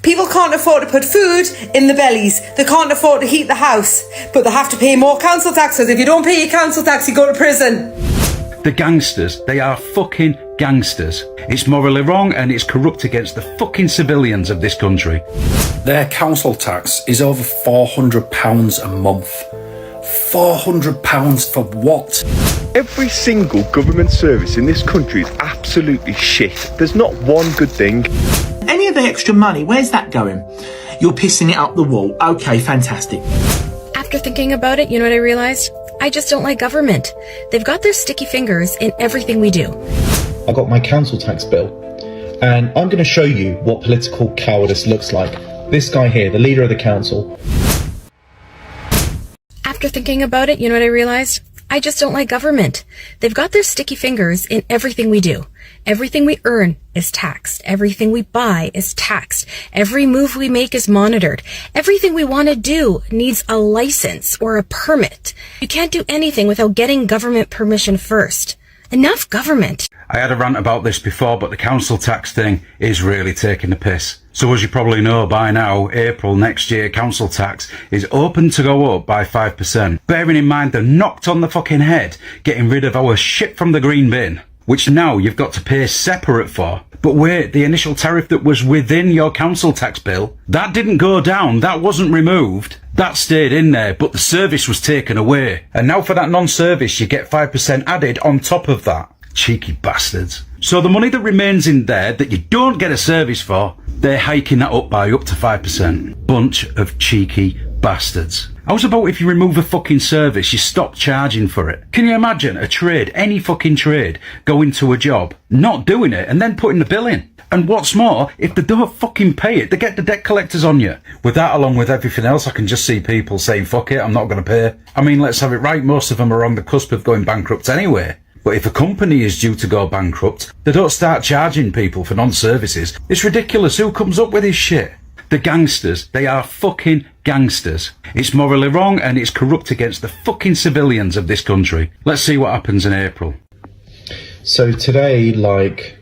People can't afford to put food in the bellies. They can't afford to heat the house, but they have to pay more council tax, because if you don't pay your council tax, you go to prison. The gangsters, they are fucking gangsters. It's morally wrong and it's corrupt against the fucking civilians of this country. Their council tax is over £400 a month. £400 for what? Every single government service in this country is absolutely shit. There's not one good thing. Any of the extra money, where's that going? You're pissing it up the wall. Okay, fantastic. After thinking about it, you know what I realized? I just don't like government. They've got their sticky fingers in everything we do. I got my council tax bill, and I'm going to show you what political cowardice looks like. This guy here, the leader of the council. After thinking about it, you know what I realized? I just don't like government. They've got their sticky fingers in everything we do. Everything we earn is taxed. Everything we buy is taxed. Every move we make is monitored. Everything we want to do needs a license or a permit. You can't do anything without getting government permission first. Enough government. I had a rant about this before, but the council tax thing is really taking the piss. So as you probably know by now, April next year, council tax is open to go up by 5%. Bearing in mind they're knocked on the fucking head getting rid of our shit from the green bin, which now you've got to pay separate for. But wait, the initial tariff that was within your council tax bill, that didn't go down, that wasn't removed. That stayed in there, but the service was taken away. And now for that non-service, you get 5% added on top of that. Cheeky bastards. So the money that remains in there that you don't get a service for, they're hiking that up by up to 5%. Bunch of cheeky bastards. How's about if you remove a fucking service, you stop charging for it? Can you imagine a trade, any fucking trade, going to a job, not doing it, and then putting the bill in? And what's more, if they don't fucking pay it, they get the debt collectors on you. With that, along with everything else, I can just see people saying, fuck it, I'm not going to pay. I mean, let's have it right, most of them are on the cusp of going bankrupt anyway. But if a company is due to go bankrupt, they don't start charging people for non-services. It's ridiculous. Who comes up with this shit? The gangsters, they are fucking gangsters. It's morally wrong and it's corrupt against the fucking civilians of this country. Let's see what happens in April. So today, like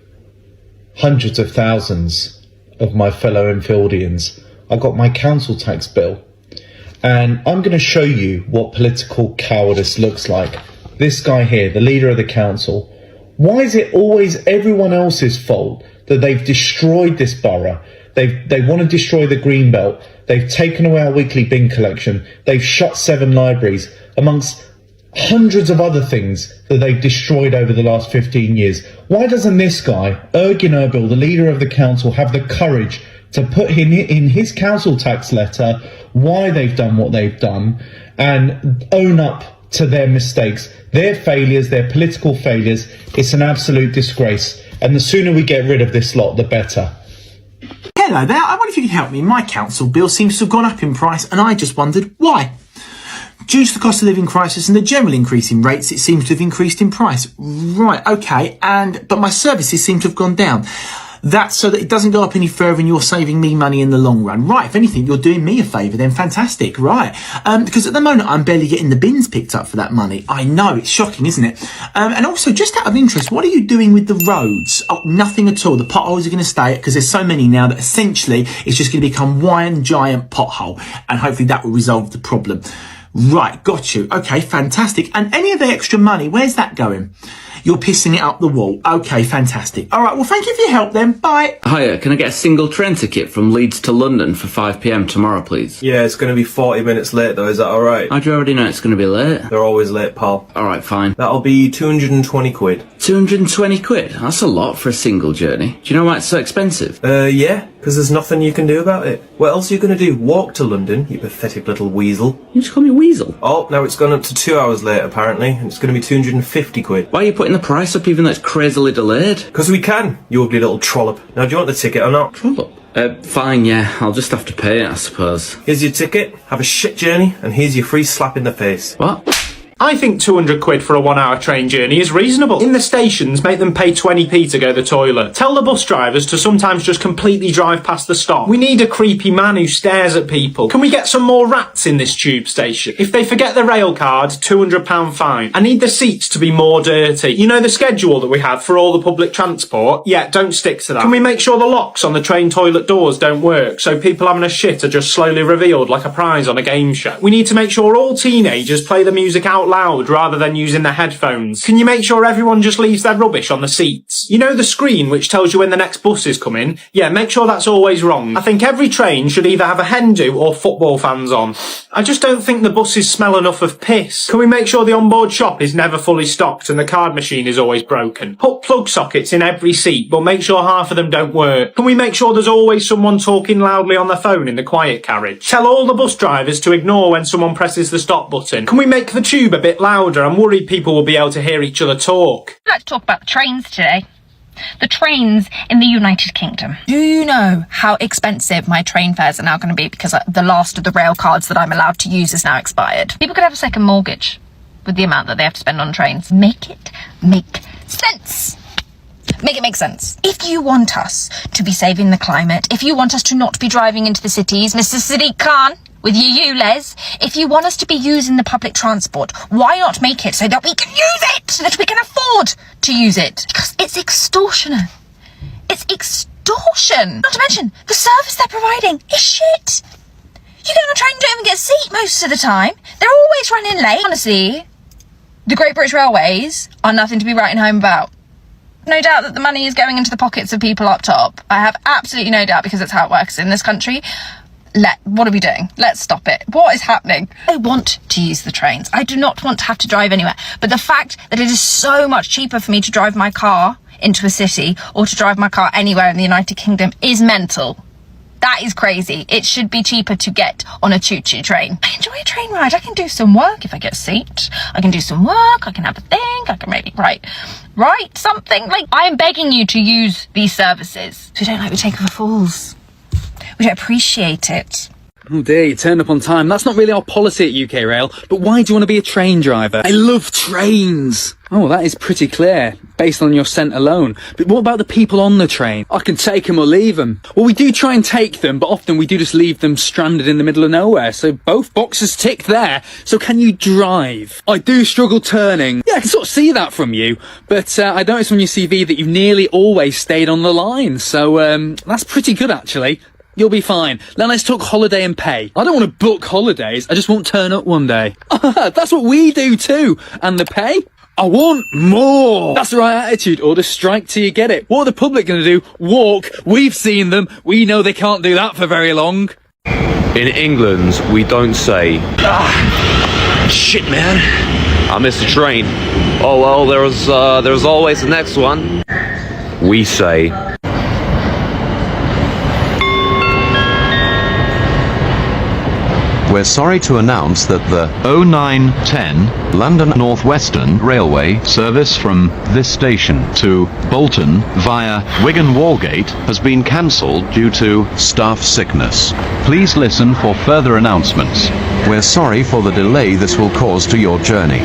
hundreds of thousands of my fellow Enfieldians, I got my council tax bill, and I'm going to show you what political cowardice looks like. This guy here, the leader of the council. Why is it always everyone else's fault that they've destroyed this borough? They want to destroy the Greenbelt. They've taken away our weekly bin collection. They've shut 7 libraries, amongst hundreds of other things that they've destroyed over the last 15 years. Why doesn't this guy, Ergin Erbil, the leader of the council, have the courage to put in his council tax letter why they've done what they've done and own up to their mistakes, their failures, their political failures? It's an absolute disgrace. And the sooner we get rid of this lot, the better. Hello there, I wonder if you can help me. My council bill seems to have gone up in price, and I just wondered why. Due to the cost of living crisis and the general increase in rates, it seems to have increased in price. Right, okay, but my services seem to have gone down. That's so that it doesn't go up any further and you're saving me money in the long run. Right, if anything, you're doing me a favour then, fantastic, right. Because at the moment, I'm barely getting the bins picked up for that money. I know, it's shocking, isn't it? And also, just out of interest, what are you doing with the roads? Oh, nothing at all. The potholes are going to stay, because there's so many now that essentially it's just going to become one giant pothole. And hopefully that will resolve the problem. Right, got you. Okay, fantastic. And any of the extra money, where's that going? You're pissing it up the wall. Okay, fantastic. All right, well, thank you for your help then. Bye. Hiya, can I get a single train ticket from Leeds to London for 5 p.m. tomorrow, please? Yeah, it's going to be 40 minutes late, though. Is that all right? How do you already know it's going to be late? They're always late, pal. All right, fine. That'll be 220 quid. 220 quid? That's a lot for a single journey. Do you know why it's so expensive? Yeah, because there's nothing you can do about it. What else are you going to do? Walk to London, you pathetic little weasel. You just call me weasel? Oh, now it's gone up to 2 hours late, apparently. It's going to be 250 quid. Why are you putting the price up even though it's crazily delayed? Because we can, you ugly little trollop. Now, do you want the ticket or not? Trollop? Fine, yeah. I'll just have to pay it, I suppose. Here's your ticket, have a shit journey, and here's your free slap in the face. What? I think 200 quid for a 1 hour train journey is reasonable. In the stations, make them pay 20p to go to the toilet. Tell the bus drivers to sometimes just completely drive past the stop. We need a creepy man who stares at people. Can we get some more rats in this tube station? If they forget the rail card, £200 fine. I need the seats to be more dirty. You know the schedule that we have for all the public transport? Yeah, don't stick to that. Can we make sure the locks on the train toilet doors don't work, so people having a shit are just slowly revealed like a prize on a game show? We need to make sure all teenagers play the music out loud rather than using their headphones. Can you make sure everyone just leaves their rubbish on the seats? You know the screen which tells you when the next bus is coming? Yeah, make sure that's always wrong. I think every train should either have a hen do or football fans on. I just don't think the buses smell enough of piss. Can we make sure the onboard shop is never fully stocked and the card machine is always broken? Put plug sockets in every seat, but make sure half of them don't work. Can we make sure there's always someone talking loudly on the phone in the quiet carriage? Tell all the bus drivers to ignore when someone presses the stop button. Can we make the tube a bit louder? I'm worried people will be able to hear each other talk. I'd like to talk about the trains today. The trains in the United Kingdom. Do you know how expensive my train fares are now going to be because the last of the rail cards that I'm allowed to use is now expired? People could have a second mortgage with the amount that they have to spend on trains. Make it make sense. Make it make sense. If you want us to be saving the climate, if you want us to not be driving into the cities, Mr. Sadiq Khan, with you, Les, if you want us to be using the public transport, why not make it so that we can use it, so that we can afford to use it? Because it's extortionate. It's extortion. Not to mention, the service they're providing is shit. You get on a train, you don't even get a seat most of the time. They're always running late. Honestly, the Great British Railways are nothing to be writing home about. No doubt that the money is going into the pockets of people up top. I have absolutely no doubt, because it's how it works in this country. What are we doing? Let's stop it. What is happening? I want to use the trains. I do not want to have to drive anywhere. But the fact that it is so much cheaper for me to drive my car into a city or to drive my car anywhere in the United Kingdom is mental. That is crazy. It should be cheaper to get on a choo-choo train. I enjoy a train ride. I can do some work if I get a seat. I can do some work. I can have a think. I can maybe write something. Like, I am begging you to use these services. We don't like to take for fools. We don't appreciate it. Oh dear, you turned up on time. That's not really our policy at UK Rail, but why do you want to be a train driver? I love trains! Oh, that is pretty clear, based on your scent alone. But what about the people on the train? I can take them or leave them. Well, we do try and take them, but often we do just leave them stranded in the middle of nowhere, so both boxes tick there. So can you drive? I do struggle turning. Yeah, I can sort of see that from you, but I noticed on your CV that you've nearly always stayed on the line, so that's pretty good actually. You'll be fine. Now let's talk holiday and pay. I don't want to book holidays, I just won't turn up one day. That's what we do too. And the pay? I want more. That's the right attitude, or just strike till you get it. What are the public going to do? Walk? We've seen them. We know they can't do that for very long. In England, we don't say, shit, man, I missed a train. Oh well, there's always the next one. We say, we're sorry to announce that the 0910 London North Western Railway service from this station to Bolton via Wigan Walgate has been cancelled due to staff sickness. Please listen for further announcements. We're sorry for the delay this will cause to your journey.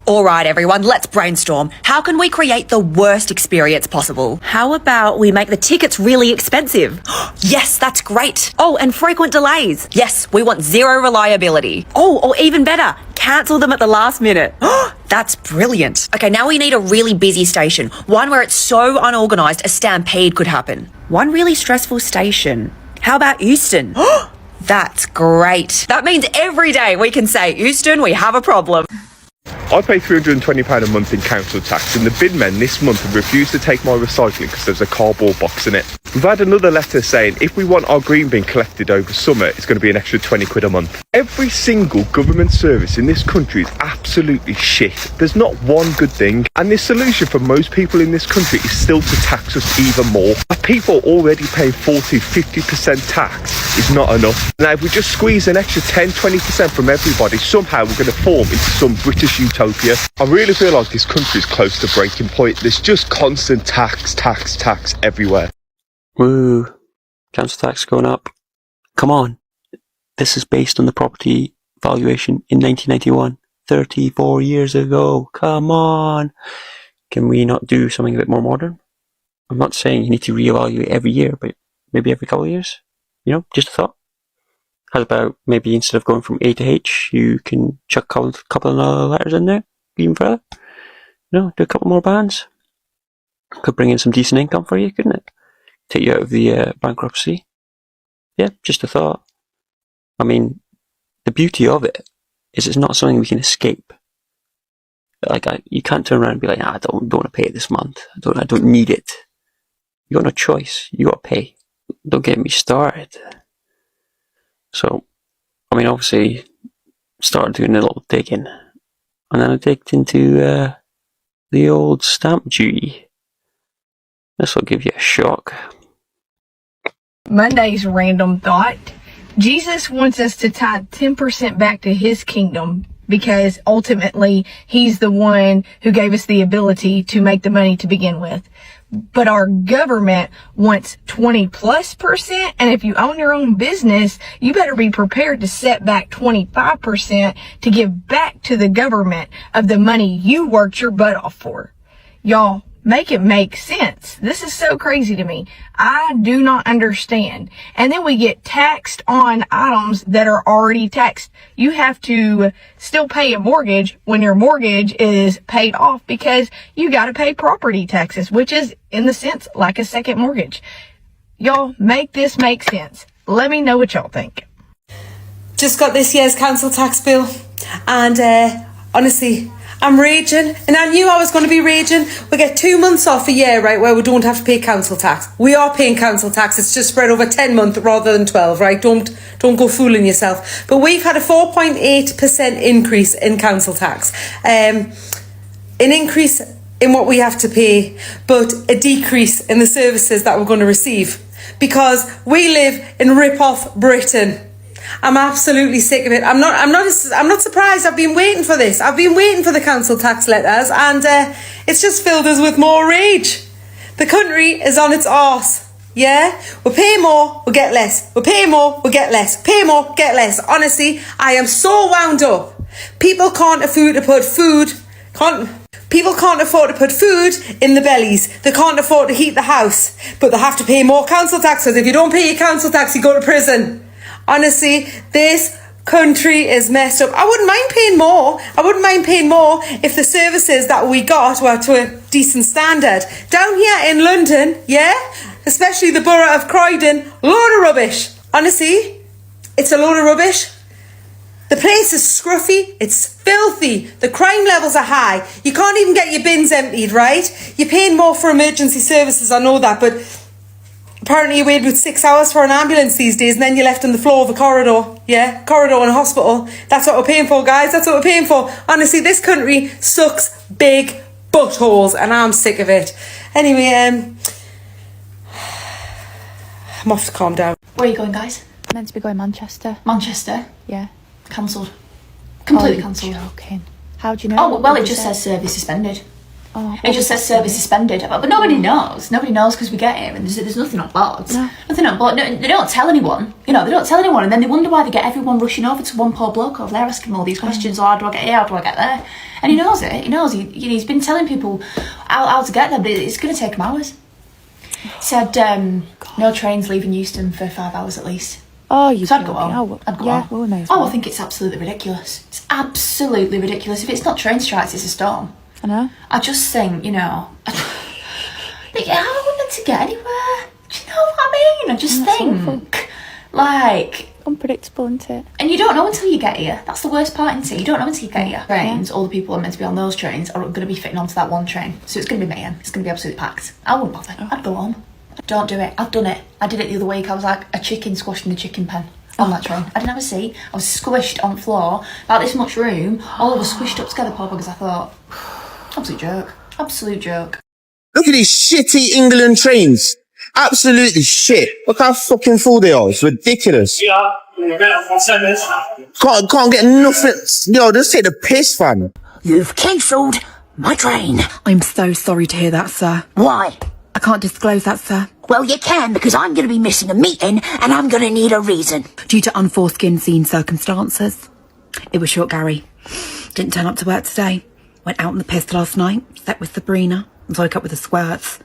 All right, everyone, let's brainstorm. How can we create the worst experience possible? How about we make the tickets really expensive? Yes, that's great. Oh, and frequent delays. Yes, we want zero reliability. Oh, or even better, cancel them at the last minute. That's brilliant. Okay, now we need a really busy station. One where it's so unorganised a stampede could happen. One really stressful station. How about Euston? That's great. That means every day we can say, Euston, we have a problem. I pay £320 a month in council tax, and the bin men this month have refused to take my recycling because there's a cardboard box in it. We've had another letter saying if we want our green bin collected over summer, it's going to be an extra 20 quid a month. Every single government service in this country is absolutely shit. There's not one good thing, and the solution for most people in this country is still to tax us even more. People already paying 40-50% tax is not enough. Now, if we just squeeze an extra 10-20% from everybody, somehow we're going to form into some British utopia. I really feel like this country is close to breaking point. There's just constant tax everywhere. Woo, council tax going up. Come on. This is based on the property valuation in 1991. 34 years ago. Come on. Can we not do something a bit more modern? I'm not saying you need to reevaluate every year, but maybe every couple of years. You know, just a thought. How about maybe instead of going from A to H, you can chuck a couple of other letters in there, even further? You know, do a couple more bands. Could bring in some decent income for you, couldn't it? Take you out of the bankruptcy. Yeah, just a thought. I mean, the beauty of it is it's not something we can escape. Like, you can't turn around and be like, I don't want to pay it this month. I don't need it. You got no choice. You got to pay. Don't get me started. So, I mean, obviously, started doing a little digging, and then I digged into the old stamp duty. This will give you a shock. Monday's random thought. Jesus wants us to tithe 10% back to his kingdom because ultimately he's the one who gave us the ability to make the money to begin with. But our government wants 20+%. And if you own your own business, you better be prepared to set back 25% to give back to the government of the money you worked your butt off for. Y'all, make it make sense. This is so crazy to me. I do not understand. And then we get taxed on items that are already taxed. You have to still pay a mortgage when your mortgage is paid off because you got to pay property taxes, which is in the sense like a second mortgage. Y'all, make this make sense. Let me know what y'all think. Just got this year's council tax bill, and honestly, I'm raging, and I knew I was going to be raging. We get 2 months off a year, right, where we don't have to pay council tax. We are paying council tax. It's just spread over 10 months rather than 12, right? Don't go fooling yourself. But we've had a 4.8% increase in council tax. An increase in what we have to pay, but a decrease in the services that we're going to receive. Because we live in rip-off Britain. I'm absolutely sick of it. I'm not surprised. I've been waiting for this. I've been waiting for the council tax letters, and it's just filled us with more rage. The country is on its arse. Yeah, we pay more, we get less. We pay more, we get less. Pay more, get less. Honestly, I am so wound up. People can't afford to put food. People can't afford to put food in the bellies. They can't afford to heat the house, but they have to pay more council tax. Because if you don't pay your council tax, you go to prison. Honestly, this country is messed up. I wouldn't mind paying more. I wouldn't mind paying more if the services that we got were to a decent standard. Down here in London, yeah, especially the borough of Croydon, load of rubbish. Honestly, it's a load of rubbish. The place is scruffy, it's filthy, the crime levels are high. You can't even get your bins emptied, right? You're paying more for emergency services, I know that, but apparently you wait about 6 hours for an ambulance these days, and then you're left on the floor of a corridor. Yeah, corridor in a hospital. That's what we're paying for, guys. That's what we're paying for. Honestly, this country sucks big buttholes, and I'm sick of it. Anyway, I'm off to calm down. Where are you going, guys? Meant to be going Manchester. Manchester? Yeah. Cancelled. Completely cancelled. Joking. How do you know? Oh, well, it just says service suspended. Oh, it just says service suspended. But nobody knows. Nobody knows because we get here and there's nothing on board. No. Nothing on board. No, they don't tell anyone. You know, they don't tell anyone, and then they wonder why they get everyone rushing over to one poor bloke over there asking all these questions. Oh, how do I get here? How do I get there? And he knows it. He knows. He's been telling people how to get there, but it's going to take him hours. He said no trains leaving Euston for 5 hours at least. Oh, you. So I'd go home. I'd go home. Well, we may as well. Oh, I think it's absolutely ridiculous. It's absolutely ridiculous. If it's not train strikes, it's a storm. I know. I just think, you know, how are we meant to get anywhere? Do you know what I mean? I just think, like, unpredictable, isn't it? And you don't know until you get here. That's the worst part, isn't it? You don't know until you get here. Trains, all the people who are meant to be on those trains are going to be fitting onto that one train. So it's going to be mayhem. It's going to be absolutely packed. I wouldn't bother. I'd go home. Don't do it. I've done it. I did it the other week. I was like a chicken squashed in a chicken pen on that train. I didn't have a seat. I was squished on the floor, about this much room, all of us squished up together, poor because I thought, absolute joke. Absolute joke. Look at these shitty England trains. Absolutely shit. Look how fucking full they are. It's ridiculous. Yeah, Can't get nothing. Yo, just take the piss, fam. You've cancelled my train. I'm so sorry to hear that, sir. Why? I can't disclose that, sir. Well, you can, because I'm going to be missing a meeting, and I'm going to need a reason. Due to unforeseen circumstances. It was short, Gary. Didn't turn up to work today. Went out in the piss last night. Slept with Sabrina. And woke up with the squirts.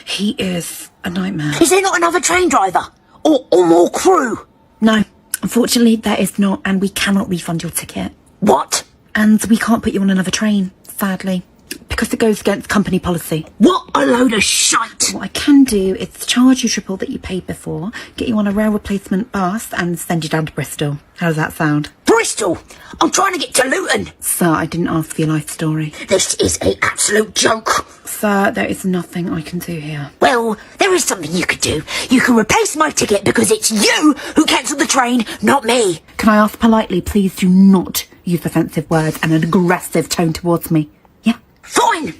He is a nightmare. Is there not another train driver? Or more crew? No. Unfortunately, there is not, and we cannot refund your ticket. What? And we can't put you on another train, sadly. Because it goes against company policy. What a load of shite! What I can do is charge you triple that you paid before, get you on a rail replacement bus, and send you down to Bristol. How does that sound? Bristol? I'm trying to get to Luton. Sir, I didn't ask for your life story. This is an absolute joke. Sir, there is nothing I can do here. Well, there is something you could do. You can replace my ticket because it's you who cancelled the train, not me. Can I ask politely, please do not use offensive words and an aggressive tone towards me? Yeah? Fine.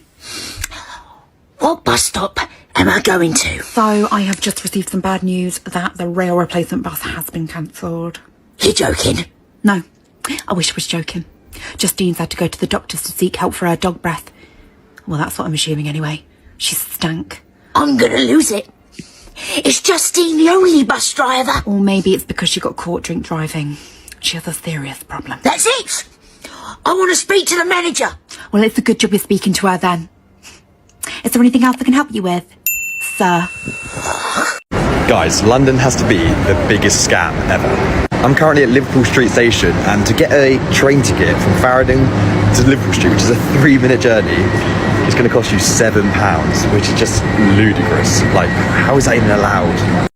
What bus stop am I going to? So, I have just received some bad news that the rail replacement bus has been cancelled. You're joking? No, I wish I was joking. Justine's had to go to the doctors to seek help for her dog breath. Well, that's what I'm assuming anyway. She stank. I'm gonna lose it. Is Justine the only bus driver? Or maybe it's because she got caught drink driving. She has a serious problem. That's it! I want to speak to the manager. Well, it's a good job you're speaking to her then. Is there anything else I can help you with, sir? Guys, London has to be the biggest scam ever. I'm currently at Liverpool Street Station, and to get a train ticket from Farringdon to Liverpool Street, which is a 3-minute journey, is going to cost you £7, which is just ludicrous. Like, how is that even allowed?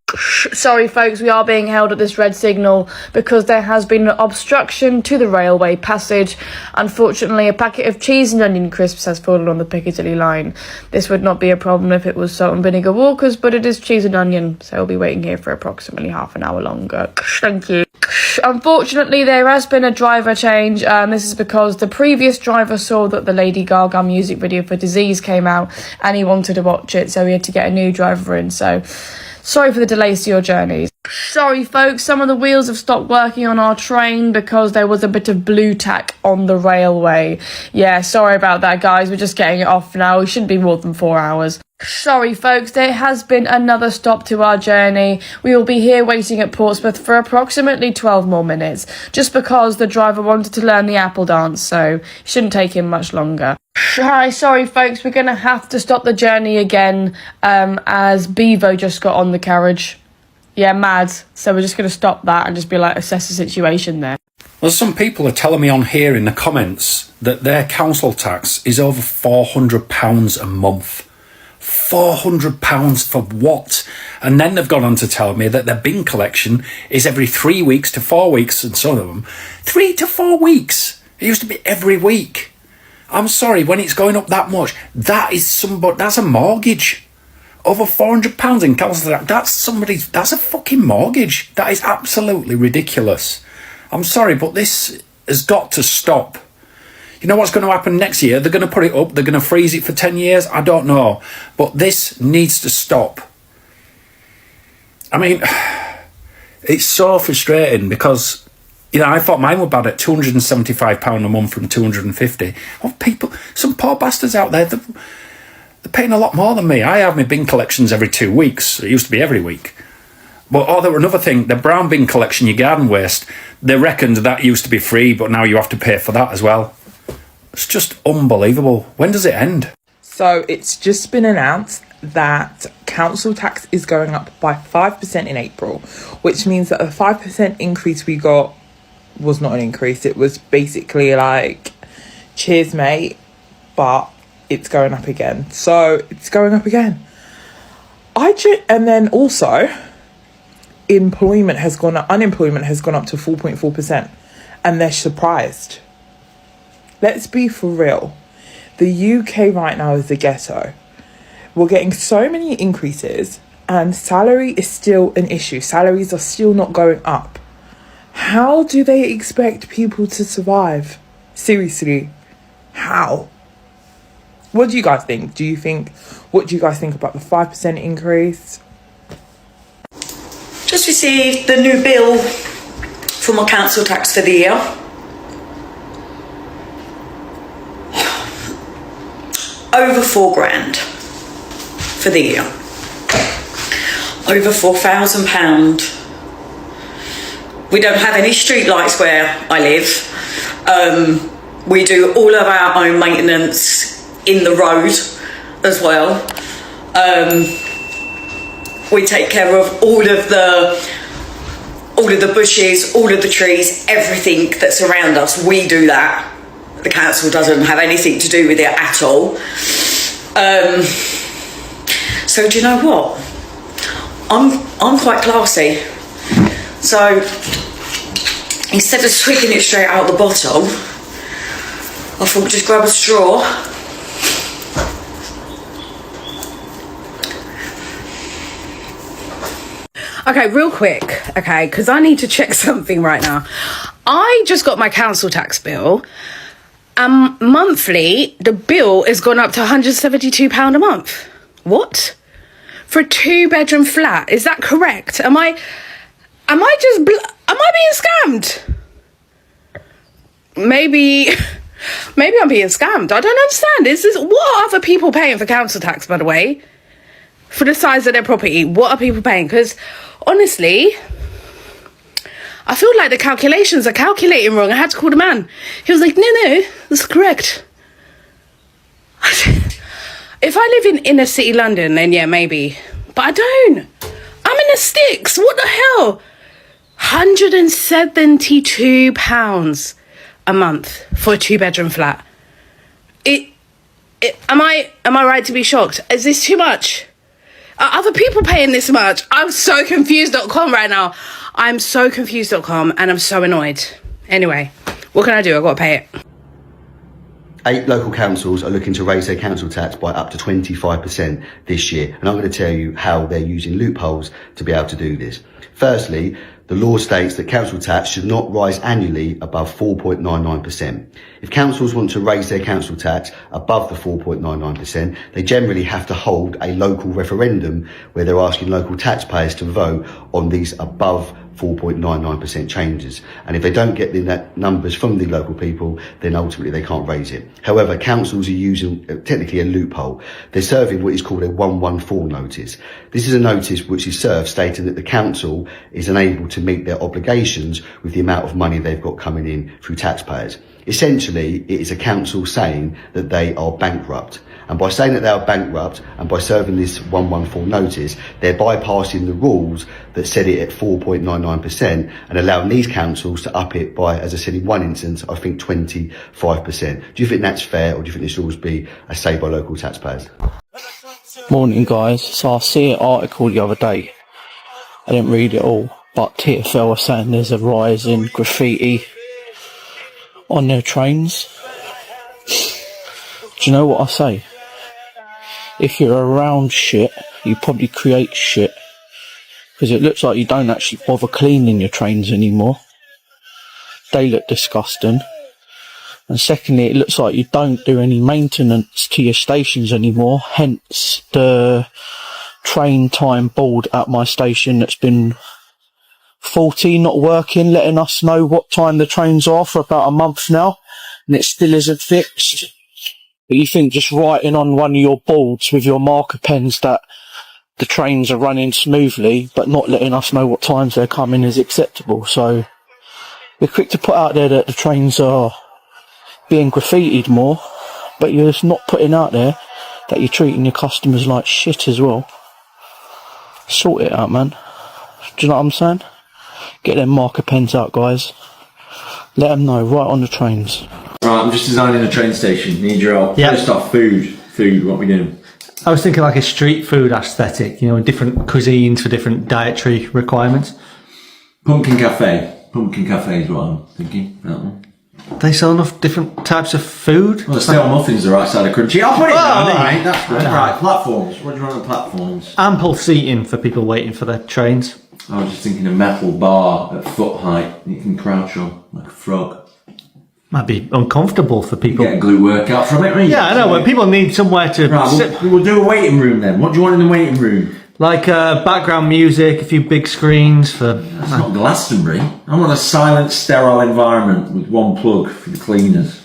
Sorry folks, we are being held at this red signal because there has been an obstruction to the railway passage. Unfortunately, a packet of cheese and onion crisps has fallen on the Piccadilly line. This would not be a problem if it was salt and vinegar Walkers, but it is cheese and onion, so we'll be waiting here for approximately half an hour longer. Thank you. Unfortunately, there has been a driver change. This is because the previous driver saw that the Lady Gaga music video for Disease came out and he wanted to watch it, so he had to get a new driver in. So sorry for the delays to your journeys. Sorry folks, some of the wheels have stopped working on our train because there was a bit of blue tack on the railway. Yeah, sorry about that guys, we're just getting it off now. It shouldn't be more than 4 hours. Sorry folks, there has been another stop to our journey. We will be here waiting at Portsmouth for approximately 12 more minutes, just because the driver wanted to learn the apple dance, so it shouldn't take him much longer. Hi, sorry folks, we're going to have to stop the journey again, as Bevo just got on the carriage. Yeah, mad. So we're just going to stop that and just be like, assess the situation there. Well, some people are telling me on here in the comments that their council tax is over £400 a month. £400 for what? And then they've gone on to tell me that their bin collection is every 3 weeks to 4 weeks, and some of them 3 to 4 weeks. It used to be every week. I'm sorry, when it's going up that much, that's a mortgage. Over £400 in council tax, that's a fucking mortgage. That is absolutely ridiculous. I'm sorry, but this has got to stop. You know what's going to happen next year? They're going to put it up, they're going to freeze it for 10 years, I don't know. But this needs to stop. I mean, it's so frustrating because, you know, I thought mine were bad at £275 a month from £250. Well, some poor bastards out there, they're paying a lot more than me. I have my bin collections every 2 weeks. It used to be every week. But there were another thing, the brown bin collection, your garden waste, they reckoned that used to be free, but now you have to pay for that as well. It's just unbelievable. When does it end? So it's just been announced that council tax is going up by 5% in April, which means that the 5% increase we got was not an increase. It was basically like, cheers mate, but it's going up again. So it's going up again. And then also, unemployment has gone up to 4.4%, and they're surprised. Let's be for real. The UK right now is the ghetto. We're getting so many increases and salary is still an issue. Salaries are still not going up. How do they expect people to survive? Seriously, how? What do you guys think? What do you guys think about the 5% increase? Just received the new bill for my council tax for the year. Over £4,000 for the year. Over £4,000. We don't have any street lights where I live. We do all of our own maintenance in the road as well. We take care of all of the bushes, all of the trees, everything that's around us. We do that. The council doesn't have anything to do with it at all. So do you know what? I'm quite classy. So instead of swigging it straight out the bottle, I thought just grab a straw. Okay, real quick, okay, because I need to check something right now. I just got my council tax bill. Monthly, the bill has gone up to £172 a month. What? For a 2-bedroom flat? Is that correct? Am I being scammed? Maybe I'm being scammed. I don't understand. What are other people paying for council tax, by the way? For the size of their property, what are people paying? Because honestly, I feel like the calculations are calculating wrong. I had to call the man. He was like, no, that's correct. If I live in inner city London, then yeah, maybe. But I don't. I'm in the sticks. What the hell? £172 a month for a 2-bedroom flat. Am I right to be shocked? Is this too much? Are other people paying this much? I'm so confused.com right now. I'm so confused.com and I'm so annoyed. Anyway, what can I do? I've got to pay it. 8 local councils are looking to raise their council tax by up to 25% this year. And I'm going to tell you how they're using loopholes to be able to do this. Firstly, the law states that council tax should not rise annually above 4.99%. If councils want to raise their council tax above the 4.99%, they generally have to hold a local referendum where they're asking local taxpayers to vote on these above 4.99% changes. And if they don't get the numbers from the local people, then ultimately they can't raise it. However, councils are using technically a loophole. They're serving what is called a 114 notice. This is a notice which is served stating that the council is unable to meet their obligations with the amount of money they've got coming in through taxpayers. Essentially, it is a council saying that they are bankrupt. And by saying that they are bankrupt and by serving this 114 notice, they're bypassing the rules that set it at 4.99% and allowing these councils to up it by, as I said in one instance, I think 25%. Do you think that's fair, or do you think this should always be a say by local taxpayers? Morning guys, so I see an article the other day, I didn't read it all, but TfL was saying there's a rise in graffiti on their trains. Do you know what I say? If you're around shit, you probably create shit, because it looks like you don't actually bother cleaning your trains anymore. They look disgusting. And secondly, it looks like you don't do any maintenance to your stations anymore, hence the train time board at my station that's been faulty, not working, letting us know what time the trains are for about a month now, and it still isn't fixed. But you think just writing on one of your boards with your marker pens that the trains are running smoothly, but not letting us know what times they're coming is acceptable. So we're quick to put out there that the trains are being graffitied more, but you're just not putting out there that you're treating your customers like shit as well. Sort it out, man. Do you know what I'm saying? Get them marker pens out, guys. Let them know, right on the trains. Right, I'm just designing a train station. Need your help. Yep. First off, food. What are we doing? I was thinking like a street food aesthetic, you know, different cuisines for different dietary requirements. Pumpkin cafe. Pumpkin cafe is what I'm thinking. That one. They sell enough different types of food. Well, the stale muffins are right side of crunchy. I'll put it down, right. That's good. Right, platforms. What do you want on platforms? Ample seating for people waiting for their trains. I was just thinking a metal bar at foot height you can crouch on like a frog. Might be uncomfortable for people. You get a glute workout from it, right? Yeah, I know, but people need somewhere to sit. We'll do a waiting room then. What do you want in the waiting room? Like background music, a few big screens for... That's not Glastonbury. I want a silent, sterile environment with one plug for the cleaners.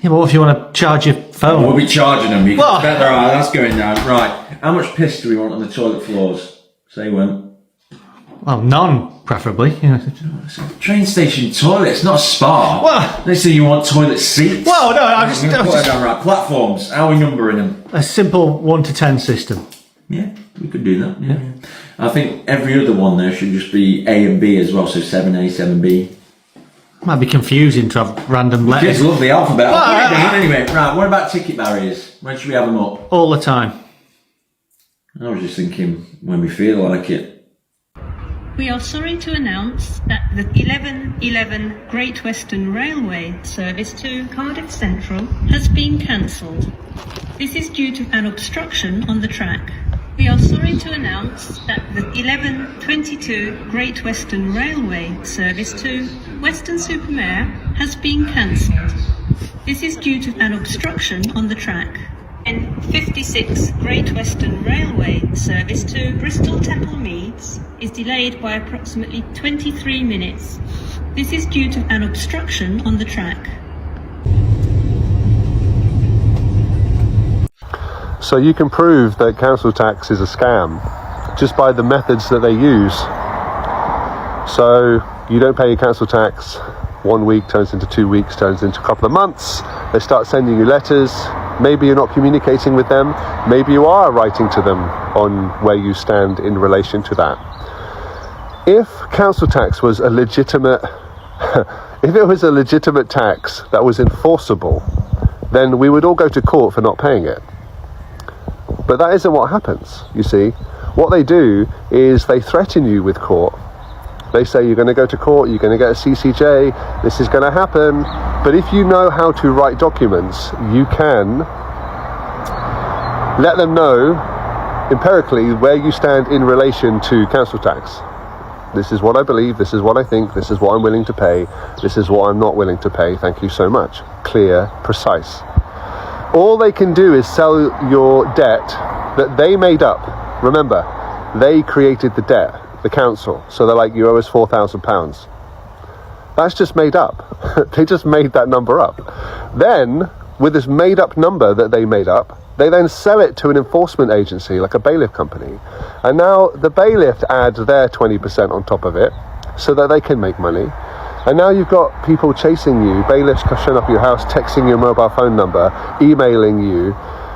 Yeah, but what if you want to charge your phone? We'll be charging them. You can bet that's going down. Right. How much piss do we want on the toilet floors? Say when. Well, none, preferably. It's a train station toilet, it's not a spa. Well, let's say you want toilet seats. Well, no, I'm just... Put it down right. Platforms, how are we numbering them? A simple 1 to 10 system. Yeah, we could do that. Yeah. I think every other one there should just be A and B as well, so 7A, 7B. Might be confusing to have random letters. Kids love the alphabet. Well, anyway, right, what about ticket barriers? When should we have them up? All the time. I was just thinking when we feel like it. We are sorry to announce that the 1111 Great Western Railway service to Cardiff Central has been cancelled. This is due to an obstruction on the track. We are sorry to announce that the 1122 Great Western Railway service to Weston-super-Mare has been cancelled. This is due to an obstruction on the track. N56 Great Western Railway service to Bristol Temple Meads is delayed by approximately 23 minutes. This is due to an obstruction on the track. So you can prove that council tax is a scam just by the methods that they use. So you don't pay your council tax, 1 week turns into 2 weeks, turns into a couple of months. They start sending you letters. Maybe you're not communicating with them. Maybe you are writing to them on where you stand in relation to that. If council tax was a legitimate, if it was a legitimate tax that was enforceable, then we would all go to court for not paying it. But that isn't what happens, you see. What they do is they threaten you with court. They say you're going to go to court, you're going to get a CCJ, this is going to happen. But if you know how to write documents, you can let them know empirically where you stand in relation to council tax. This is what I believe, this is what I think, this is what I'm willing to pay, this is what I'm not willing to pay, thank you so much. Clear, precise. All they can do is sell your debt that they made up. Remember, they created the debt, the council. So they're like, you owe us £4,000. That's just made up. They just made that number up. Then, with this made up number that they made up, they then sell it to an enforcement agency, like a bailiff company. And now the bailiff adds their 20% on top of it so that they can make money. And now you've got people chasing you, bailiffs showing up at your house, texting your mobile phone number, emailing you,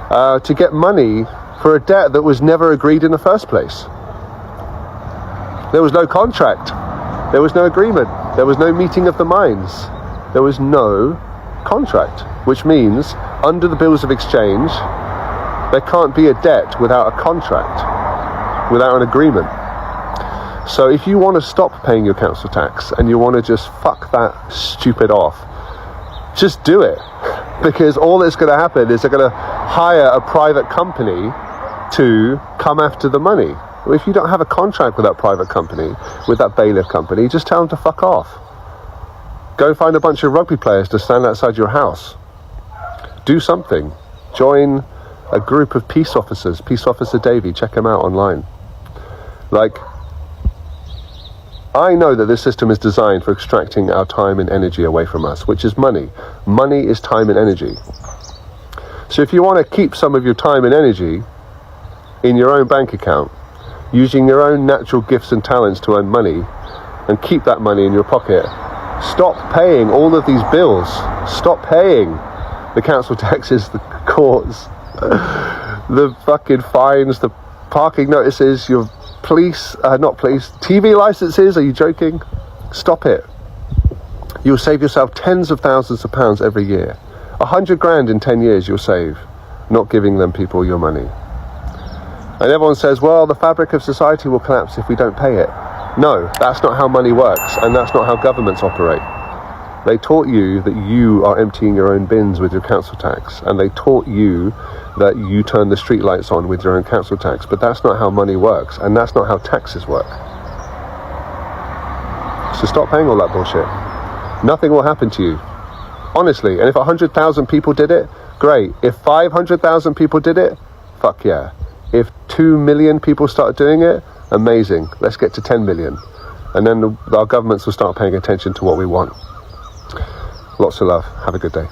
to get money for a debt that was never agreed in the first place. There was no contract. There was no agreement. There was no meeting of the minds. There was no contract, which means under the bills of exchange, there can't be a debt without a contract, without an agreement. So if you want to stop paying your council tax and you want to just fuck that stupid off, just do it. Because all that's going to happen is they're going to hire a private company to come after the money. If you don't have a contract with that private company, with that bailiff company, just tell them to fuck off. Go find a bunch of rugby players to stand outside your house. Do something. Join a group of peace officers. Peace Officer Davey, check him out online. Like, I know that this system is designed for extracting our time and energy away from us, which is money. Money is time and energy. So if you want to keep some of your time and energy in your own bank account, using your own natural gifts and talents to earn money, and keep that money in your pocket, stop paying all of these bills. Stop paying the council taxes, the courts, the fucking fines, the parking notices, your TV licenses. Are you joking? Stop it. You'll save yourself tens of thousands of pounds every year. 100 grand in 10 years you'll save, not giving them people your money. And everyone says, well, the fabric of society will collapse if we don't pay it. No, that's not how money works, and that's not how governments operate. They taught you that you are emptying your own bins with your council tax, and they taught you that you turn the street lights on with your own council tax, but that's not how money works, and that's not how taxes work. So stop paying all that bullshit. Nothing will happen to you. Honestly, and if 100,000 people did it, great. If 500,000 people did it, fuck yeah. If 2 million people start doing it, amazing. Let's get to 10 million. And then our governments will start paying attention to what we want. Lots of love. Have a good day.